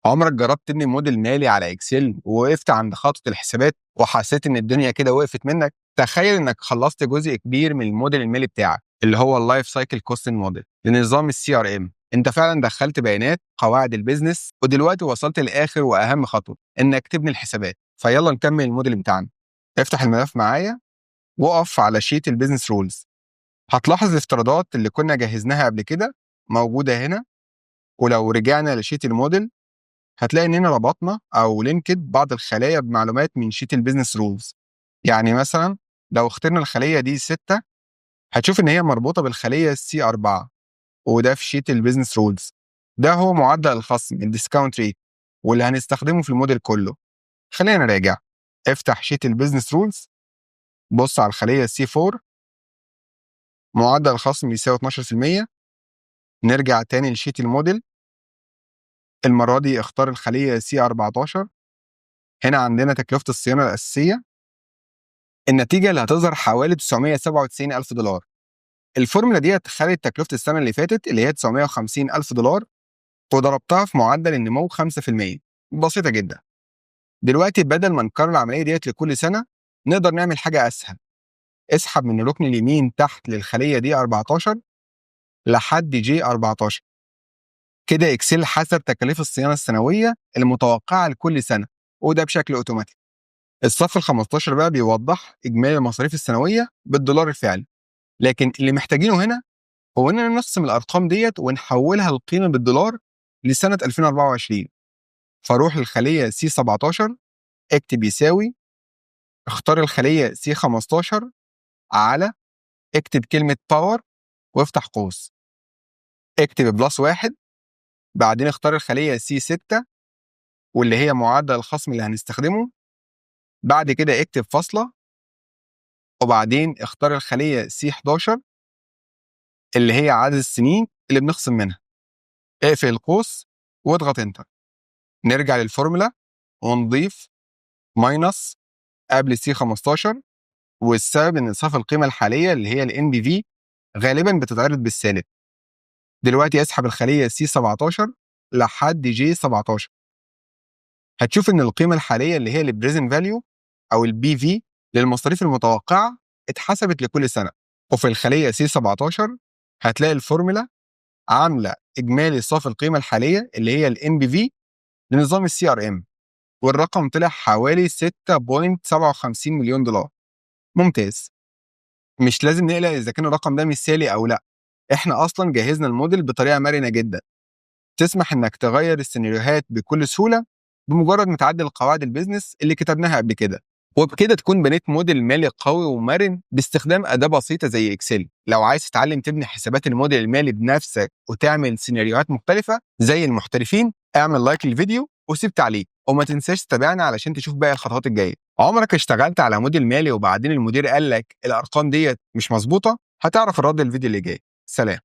عمرك جربت تبني موديل مالي على اكسل ووقفت عند خطوة الحسابات وحسيت ان الدنيا كده وقفت منك؟ تخيل انك خلصت جزء كبير من الموديل المالي بتاعك اللي هو اللايف سايكل كوستنج موديل لنظام السي ار ام. انت فعلا دخلت بيانات قواعد البيزنس ودلوقتي وصلت لاخر واهم خطوة انك تبني الحسابات. فيلا نكمل الموديل بتاعنا. افتح الملف معايا وقف على شيت البيزنس رولز. هتلاحظ الافتراضات اللي كنا جهزناها قبل كده موجودة هنا. ولو رجعنا لشيت الموديل هتلاقي اننا ربطنا او لينكد بعض الخلايا بمعلومات من شيت البيزنس رولز. يعني مثلا لو اخترنا الخليه دي 6 هتشوف ان هي مربوطه بالخليه سي 4 وده في شيت البيزنس رولز. ده هو معدل الخصم الديسكاونت ريت واللي هنستخدمه في الموديل كله. خلينا نراجع. افتح شيت البيزنس رولز، بص على الخليه سي 4، معدل الخصم يساوي 12%. نرجع تاني لشيت الموديل، المره دي اختار الخليه سي 14. هنا عندنا تكلفه الصيانه الاساسيه، النتيجة اللي هتظهر حوالي 997 ألف دولار. الفورمولا دي خدت تكلفة السنة اللي فاتت اللي هي 950 ألف دولار وضربتها في معدل النمو 5%. بسيطة جدا. دلوقتي بدل ما نكرر العملية ديت لكل سنة نقدر نعمل حاجة أسهل. اسحب من الركن اليمين تحت للخلية دي 14 لحد جي 14. كده اكسل حسب تكاليف الصيانة السنوية المتوقعة لكل سنة وده بشكل اوتوماتيك. الصف ال 15 بقى بيوضح إجمالي المصاريف السنوية بالدولار الفعلي. لكن اللي محتاجينه هنا هو اننا نقسم الارقام ديت ونحولها لقيمه بالدولار لسنه 2024. فاروح للخليه سي 17، اكتب يساوي، اختار الخليه سي 15 على، اكتب كلمه باور وافتح قوس، اكتب بلس 1، بعدين اختار الخليه سي 6 واللي هي معدل الخصم اللي هنستخدمه، بعد كده اكتب فاصله، وبعدين اختار الخليه سي 11 اللي هي عدد السنين اللي بنخصم منها، اقفل القوس واضغط انتر. نرجع للفورمولا ونضيف ماينس قبل سي 15، والسبب ان صافي القيمه الحاليه اللي هي الان بي في غالبا بتتعرض بالسالب. دلوقتي اسحب الخليه سي 17 لحد جي 17، هتشوف ان القيمه الحاليه اللي هي البريزنت فاليو او البي في للمصاريف المتوقعه اتحسبت لكل سنه. وفي الخليه سي 17 هتلاقي الفورمولا عامله اجمالي صافي القيمه الحاليه اللي هي الان بي في لنظام السي ار ام، والرقم طلع حوالي 6.57 مليون دولار. ممتاز. مش لازم نقلق اذا كان الرقم ده مثالي او لا، احنا اصلا جهزنا الموديل بطريقه مرنه جدا تسمح انك تغير السيناريوهات بكل سهوله بمجرد ما تعدل قواعد البيزنس اللي كتبناها قبل كده. وبكده تكون بنيت موديل مالي قوي ومرن باستخدام اداه بسيطه زي اكسل. لو عايز تتعلم تبني حسابات الموديل المالي بنفسك وتعمل سيناريوهات مختلفه زي المحترفين، اعمل لايك للفيديو وسيب تعليق، وما تنساش تتابعنا علشان تشوف باقي الخطوات الجايه. عمرك اشتغلت على موديل مالي وبعدين المدير قال لك الارقام ديت مش مظبوطه؟ هتعرف الرد الفيديو اللي جاي. سلام.